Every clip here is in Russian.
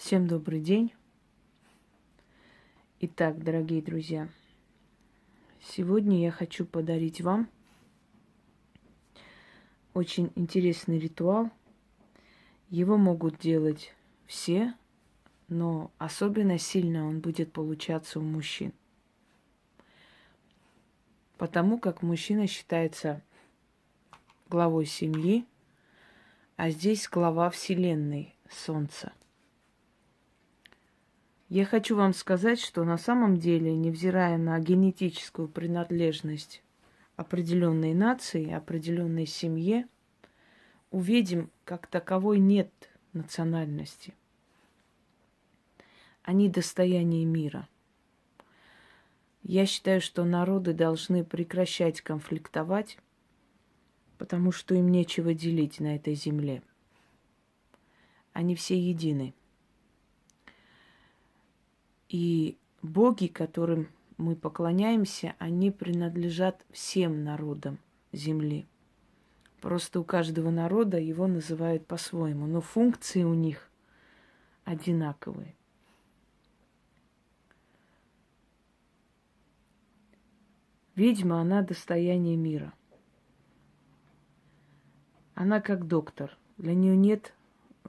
Всем добрый день. Итак, дорогие друзья, сегодня я хочу подарить вам очень интересный ритуал. Его могут делать все, но особенно сильно он будет получаться у мужчин. Потому как мужчина считается главой семьи, а здесь глава Вселенной, Солнца. Я хочу вам сказать, что на самом деле, невзирая на генетическую принадлежность определенной нации, определенной семье, у ведьм как таковой нет национальности. Они достояние мира. Я считаю, что народы должны прекращать конфликтовать, потому что им нечего делить на этой земле. Они все едины. И боги, которым мы поклоняемся, они принадлежат всем народам земли. Просто у каждого народа его называют по-своему, но функции у них одинаковые. Ведьма, она достояние мира. Она как доктор. Для нее нет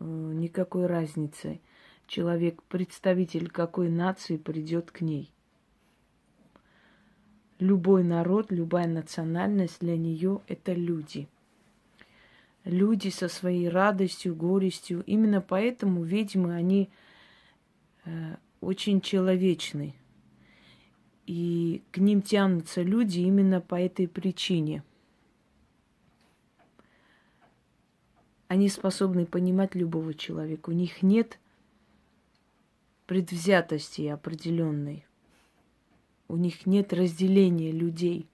никакой разницы. Человек, представитель какой нации, придет к ней. Любой народ, любая национальность для нее это люди. Люди со своей радостью, горестью. Именно поэтому ведьмы, они очень человечны. И к ним тянутся люди именно по этой причине. Они способны понимать любого человека. У них нет предвзятости определенной. У них нет разделения людей.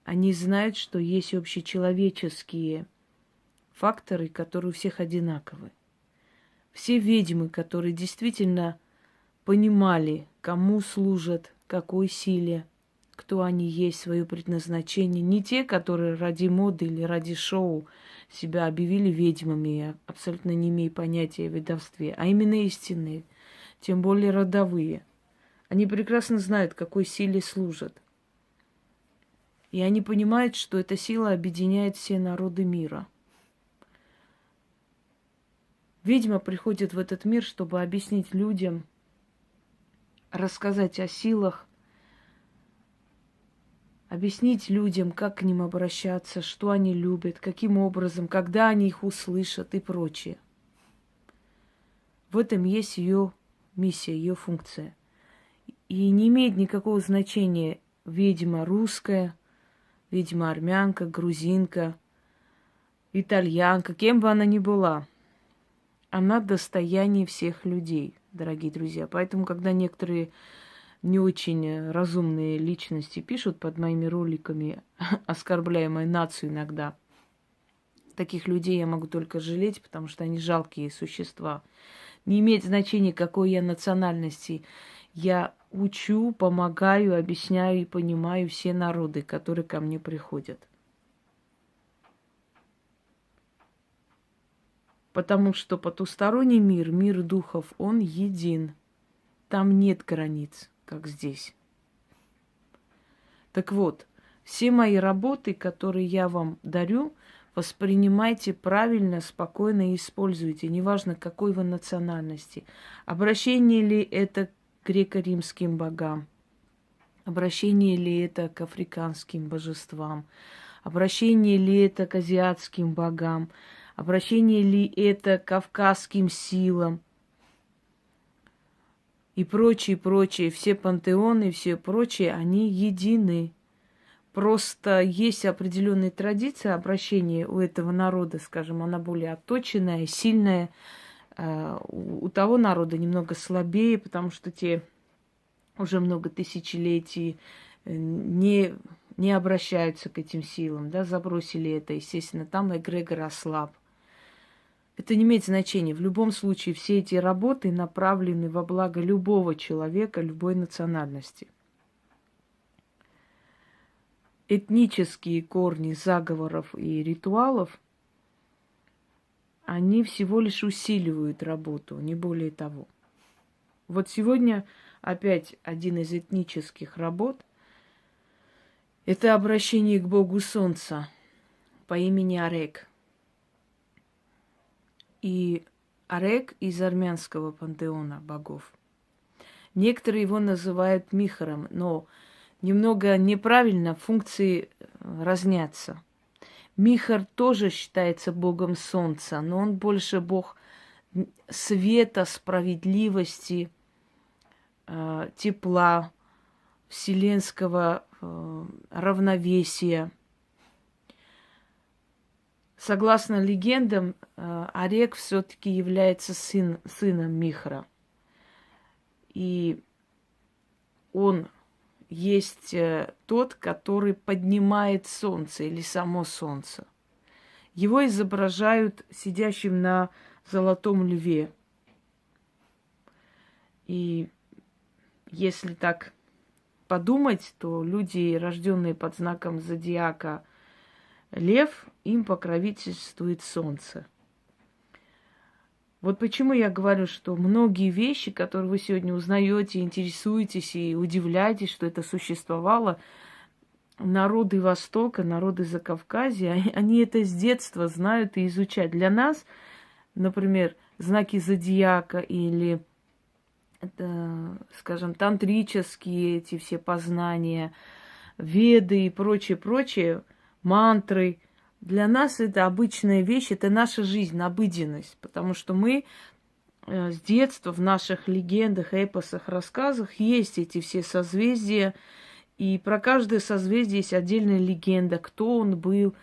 Они знают, что есть общечеловеческие факторы, которые у всех одинаковы. Все ведьмы, которые действительно понимали, кому служат, какой силе, кто они есть, свое предназначение. Не те, которые ради моды или ради шоу себя объявили ведьмами, абсолютно не имея понятия о ведовстве, а именно истинные, тем более родовые. Они прекрасно знают, какой силе служат. И они понимают, что эта сила объединяет все народы мира. Ведьма приходит в этот мир, чтобы объяснить людям, рассказать о силах, объяснить людям, как к ним обращаться, что они любят, каким образом, когда они их услышат и прочее. В этом есть ее миссия, ее функция. И не имеет никакого значения, ведьма русская, ведьма армянка, грузинка, итальянка, кем бы она ни была. Она достояние всех людей, дорогие друзья. Поэтому, когда некоторые не очень разумные личности пишут под моими роликами, оскорбляя мою нацию иногда, таких людей я могу только жалеть, потому что они жалкие существа. Не имеет значения, какой я национальности. Я учу, помогаю, объясняю и понимаю все народы, которые ко мне приходят. Потому что потусторонний мир, мир духов, он един. Там нет границ, как здесь. Так вот, все мои работы, которые я вам дарю, воспринимайте правильно, спокойно и используйте, неважно, какой вы национальности. Обращение ли это к греко-римским богам, обращение ли это к африканским божествам, обращение ли это к азиатским богам, обращение ли это к кавказским силам и прочее, прочее. Все пантеоны, все прочее, они едины. Просто есть определенные традиции обращения у этого народа, скажем, она более отточенная, сильная. У того народа немного слабее, потому что те уже много тысячелетий не обращаются к этим силам, да, забросили это, естественно, там эгрегор ослаб. Это не имеет значения. В любом случае все эти работы направлены во благо любого человека, любой национальности. Этнические корни заговоров и ритуалов, они всего лишь усиливают работу, не более того. Вот сегодня опять один из этнических работ – это обращение к богу Солнца по имени Арек. И Арек из армянского пантеона богов. Некоторые его называют Михаром, но немного неправильно, функции разнятся. Михар тоже считается богом солнца, но он больше бог света, справедливости, тепла, вселенского равновесия. Согласно легендам, Арек все-таки является сыном Михра. И он есть тот, который поднимает солнце или само солнце. Его изображают сидящим на золотом льве. И если так подумать, то люди, рожденные под знаком зодиака Лев, им покровительствует солнце. Вот почему я говорю, что многие вещи, которые вы сегодня узнаете, интересуетесь и удивляетесь, что это существовало, народы Востока, народы Закавказья, они это с детства знают и изучают. Для нас, например, знаки зодиака или, скажем, тантрические эти все познания, веды и прочее, мантры – для нас это обычная вещь, это наша жизнь, обыденность, потому что мы с детства в наших легендах, эпосах, рассказах есть эти все созвездия, и про каждое созвездие есть отдельная легенда, кто он был,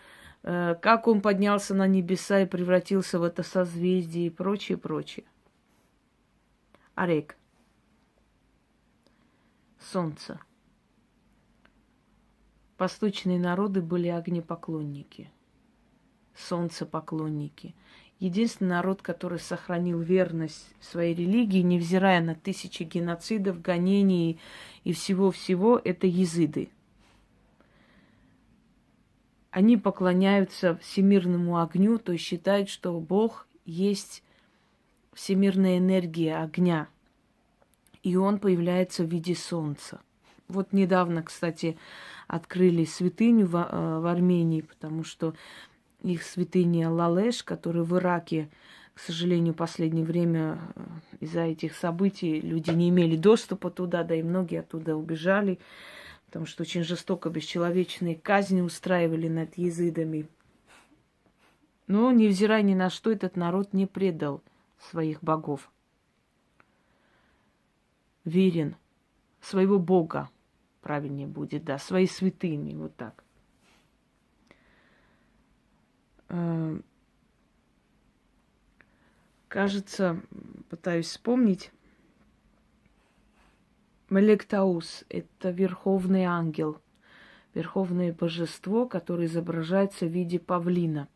как он поднялся на небеса и превратился в это созвездие и прочее. Арек. Солнце. Восточные народы были огнепоклонники. Солнцепоклонники. Единственный народ, который сохранил верность своей религии, невзирая на тысячи геноцидов, гонений и всего-всего, это языды. Они поклоняются всемирному огню, то есть считают, что Бог есть всемирная энергия огня, и он появляется в виде солнца. Вот недавно, кстати, открыли святыню в Армении, потому что их святыня Лалеш, которая в Ираке, к сожалению, в последнее время из-за этих событий люди не имели доступа туда, да и многие оттуда убежали, потому что очень жестоко бесчеловечные казни устраивали над языдами. Но, невзирая ни на что, этот народ не предал своих богов. Верен своего бога, правильнее будет, да, своей святыни, вот так. Кажется, пытаюсь вспомнить, Мелектаус – это верховный ангел, верховное божество, которое изображается в виде павлина.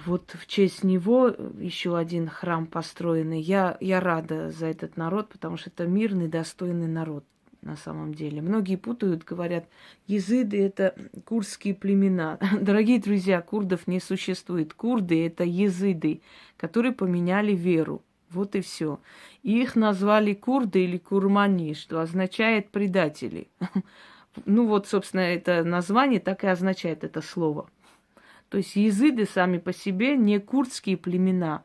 Вот в честь него еще один храм построенный. Я рада за этот народ, потому что это мирный, достойный народ на самом деле. Многие путают, говорят, языды – это курдские племена. Дорогие друзья, курдов не существует. Курды – это языды, которые поменяли веру. Вот и все. И их назвали курды или курмани, что означает предатели. Ну вот, собственно, это название так и означает это слово. То есть языды сами по себе не курдские племена,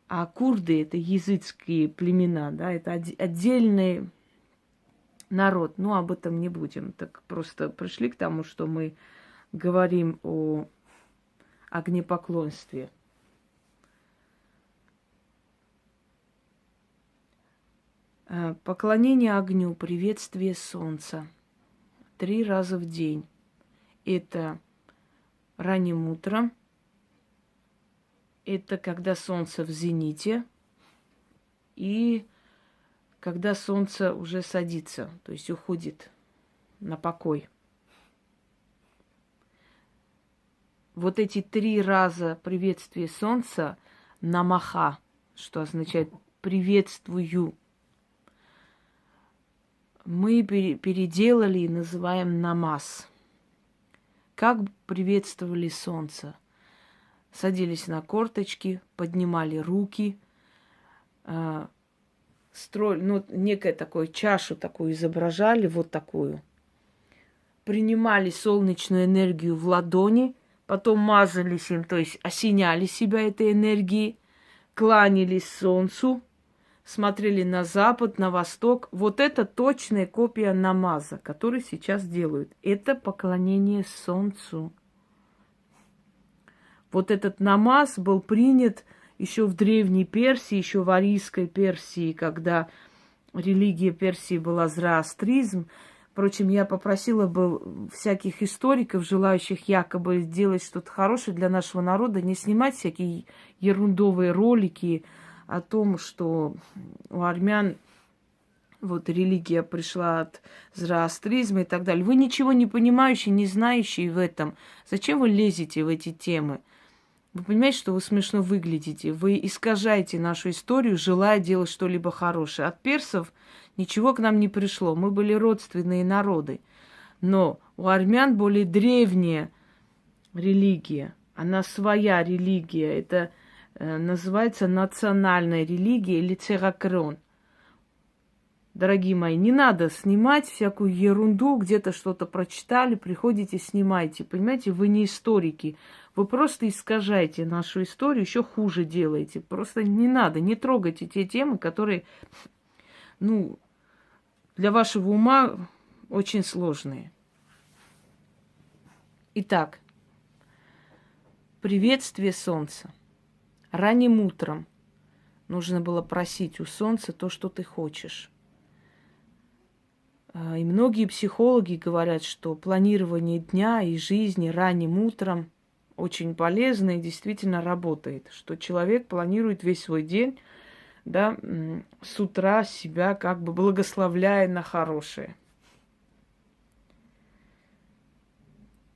а курды – это языцкие племена, да, это отдельный народ. Ну, об этом не будем. Так просто пришли к тому, что мы говорим о огнепоклонстве. Поклонение огню, приветствие солнца 3 раза в день. Это ранним утром, это когда солнце в зените, и когда солнце уже садится, то есть уходит на покой. Вот эти 3 раза приветствие солнца намаха, что означает приветствую, мы переделали и называем намаз. Как приветствовали солнце? садились на корточки, поднимали руки, строили, ну, некую такую чашу такую изображали, вот такую. Принимали солнечную энергию в ладони, потом мазались им, то есть осеняли себя этой энергией, кланялись солнцу, смотрели на запад, на восток. Вот это точная копия намаза, который сейчас делают. Это поклонение солнцу. Вот этот намаз был принят еще в Древней Персии, еще в Арийской Персии, когда религия Персии была зороастризм. Впрочем, я попросила бы всяких историков, желающих якобы сделать что-то хорошее для нашего народа, не снимать всякие ерундовые ролики о том, что у армян вот религия пришла от зороастризма и так далее. Вы ничего не понимающие, не знающие в этом. Зачем вы лезете в эти темы? Вы понимаете, что вы смешно выглядите? Вы искажаете нашу историю, желая делать что-либо хорошее. От персов ничего к нам не пришло. Мы были родственные народы. Но у армян более древняя религия. Она своя религия. Это называется национальная религия или церакрон. Дорогие мои, не надо снимать всякую ерунду, где-то что-то прочитали, приходите, снимайте. Понимаете, вы не историки. Вы просто искажаете нашу историю, еще хуже делаете. Просто не надо, не трогайте те темы, которые, ну, для вашего ума очень сложные. Итак, приветствие солнца. Ранним утром нужно было просить у солнца то, что ты хочешь. И многие психологи говорят, что планирование дня и жизни ранним утром очень полезно и действительно работает. Что человек планирует весь свой день, да, с утра себя как бы благословляя на хорошее.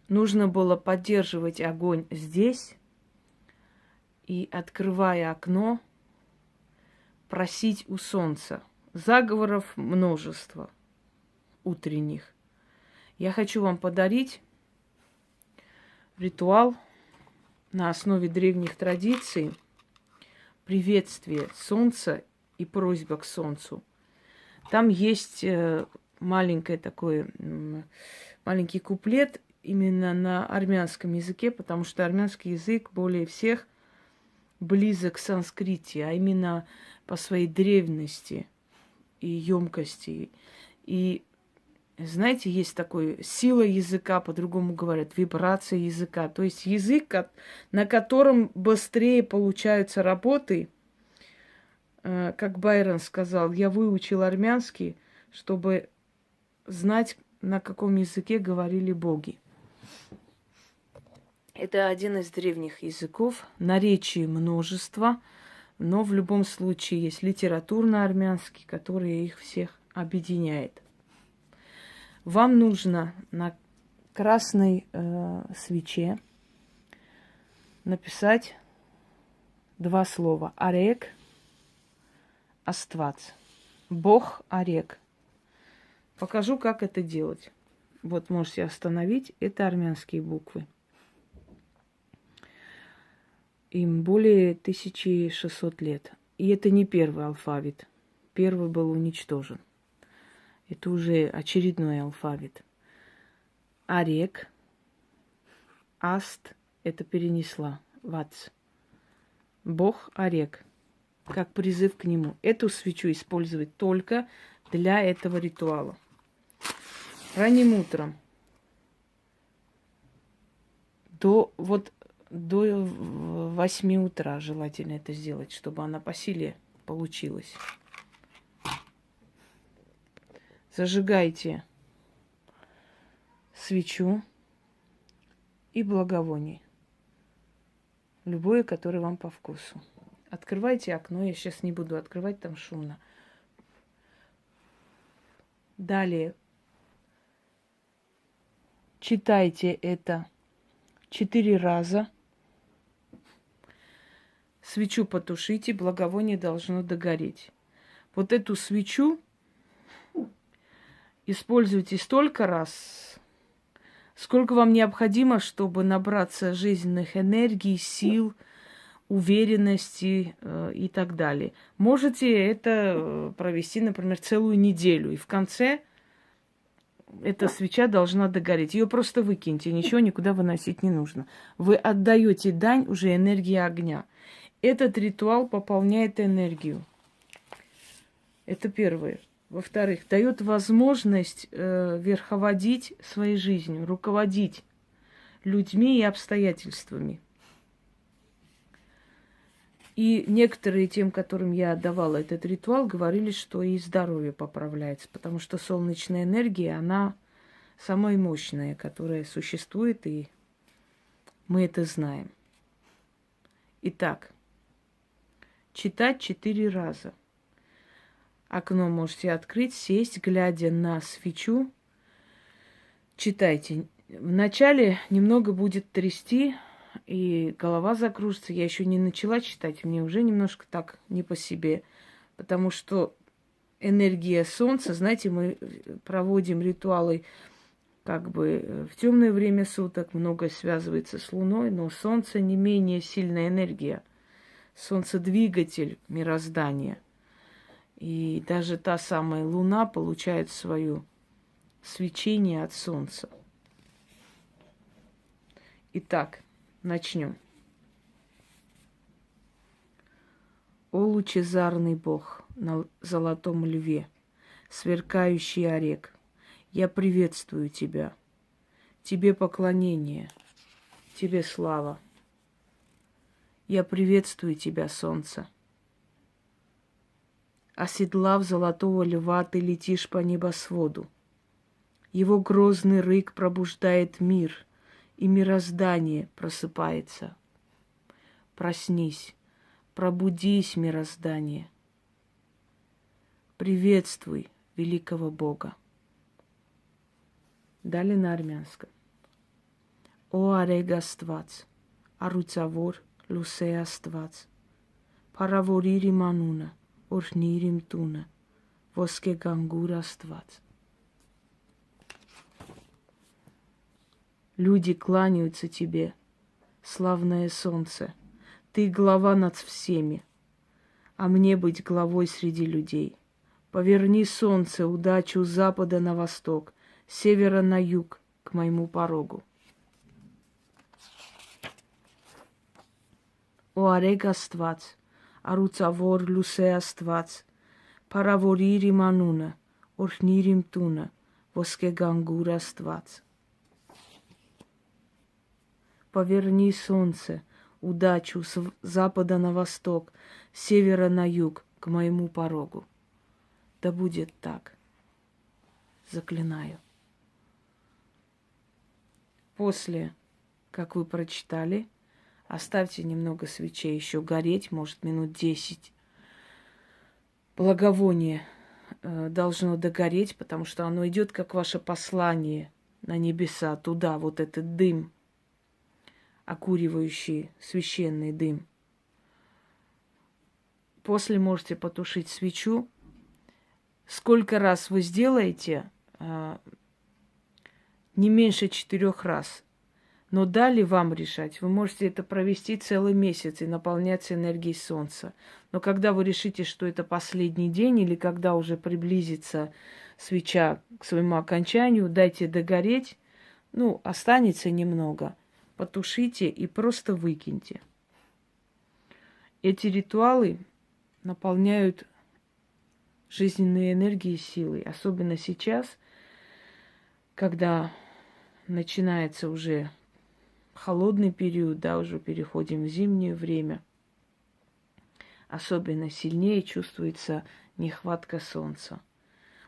Нужно было поддерживать огонь здесь и, открывая окно, просить у солнца. Заговоров множество утренних. Я хочу вам подарить ритуал на основе древних традиций приветствие солнца и просьба к солнцу. Там есть маленький куплет именно на армянском языке, потому что армянский язык более всех близок к санскрите, а именно по своей древности и емкости. И знаете, есть такой сила языка, по-другому говорят, вибрация языка. То есть язык, на котором быстрее получаются работы. Как Байрон сказал, я выучил армянский, чтобы знать, на каком языке говорили боги. Это один из древних языков, наречий множество, но в любом случае есть литературно-армянский, который их всех объединяет. Вам нужно на красной свече написать два слова. Арек, Аствац. Бог Арек. Покажу, как это делать. Вот можете остановить. Это армянские буквы. Им более 1600 лет. И это не первый алфавит. Первый был уничтожен. Это уже очередной алфавит. Арек, Аст, это перенесла, Вац. Бог Арек, как призыв к нему. Эту свечу использовать только для этого ритуала. Ранним утром до 8 утра желательно это сделать, чтобы она по силе получилась. Зажигайте свечу и благовоние. Любое, которое вам по вкусу. Открывайте окно. Я сейчас не буду открывать, там шумно. Далее. Читайте это 4 раза. Свечу потушите, благовоние должно догореть. Вот эту свечу используйте столько раз, Сколько вам необходимо, чтобы набраться жизненных энергий, сил, уверенности и так далее. Можете это провести, например, целую неделю. И в конце эта свеча должна догореть. Ее просто выкиньте, ничего никуда выносить не нужно. Вы отдаете дань уже энергии огня. Этот ритуал пополняет энергию. Это первое. Во-вторых, дает возможность верховодить своей жизнью, руководить людьми и обстоятельствами. И некоторые тем, которым я давала этот ритуал, говорили, что и здоровье поправляется, потому что солнечная энергия, она самая мощная, которая существует, и мы это знаем. Итак, читать 4 раза. Окно можете открыть, сесть, глядя на свечу. Читайте. Вначале немного будет трясти, и голова закружится. Я еще не начала читать, мне уже немножко так не по себе. Потому что энергия солнца, знаете, мы проводим ритуалы как бы в темное время суток, многое связывается с Луной, но солнце не менее сильная энергия. Солнце двигатель мироздания. И даже та самая Луна получает свое свечение от солнца. Итак, начнем. О лучезарный Бог на золотом льве, сверкающий орек, я приветствую тебя. Тебе поклонение, тебе слава. Я приветствую тебя, солнце. Оседлав золотого льва, ты летишь по небосводу. Его грозный рык пробуждает мир, и мироздание просыпается. Проснись, пробудись, мироздание. Приветствуй великого Бога. Далее на армянском. О արեգ Աստված, առուծավոր լուսե Աստված, փառավորիր իմ անունը, օրհնիր իմ տունը, ոսկե գանգուր Աստված. Люди кланяются тебе, славное солнце. Ты глава над всеми, а мне быть главой среди людей. Поверни, солнце, удачу с запада на восток, с севера на юг, к моему порогу. О արեգ Աստված, առուծավոր լուսե Աստված, փառավորիր իմ անունը, օրհնիր իմ տունը, ոսկե գանգուր Աստված. Поверни, солнце, удачу с запада на восток, с севера на юг, к моему порогу. Да будет так. Заклинаю. После, как вы прочитали, оставьте немного свечей еще гореть, может, минут 10. Благовоние должно догореть, потому что оно идет как ваше послание на небеса, туда, вот этот дым, окуривающий священный дым. После можете потушить свечу. Сколько раз вы сделаете, не меньше 4 раз. Но далее вам решать. Вы можете это провести целый месяц и наполняться энергией солнца. Но когда вы решите, что это последний день, или когда уже приблизится свеча к своему окончанию, дайте догореть. Останется немного. Потушите и просто выкиньте. Эти ритуалы наполняют жизненной энергией и силой. Особенно сейчас, когда начинается уже холодный период, уже переходим в зимнее время. Особенно сильнее чувствуется нехватка солнца.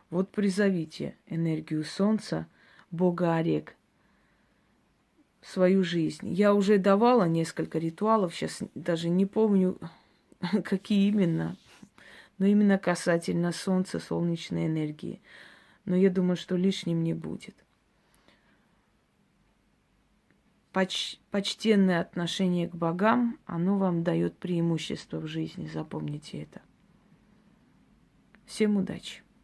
Вот призовите энергию солнца, Бога Орек, в свою жизнь. Я уже давала несколько ритуалов, сейчас даже не помню, какие именно, но именно касательно солнца, солнечной энергии. Но я думаю, что лишним не будет. Почтенное отношение к богам, оно вам дает преимущество в жизни, запомните это. Всем удачи!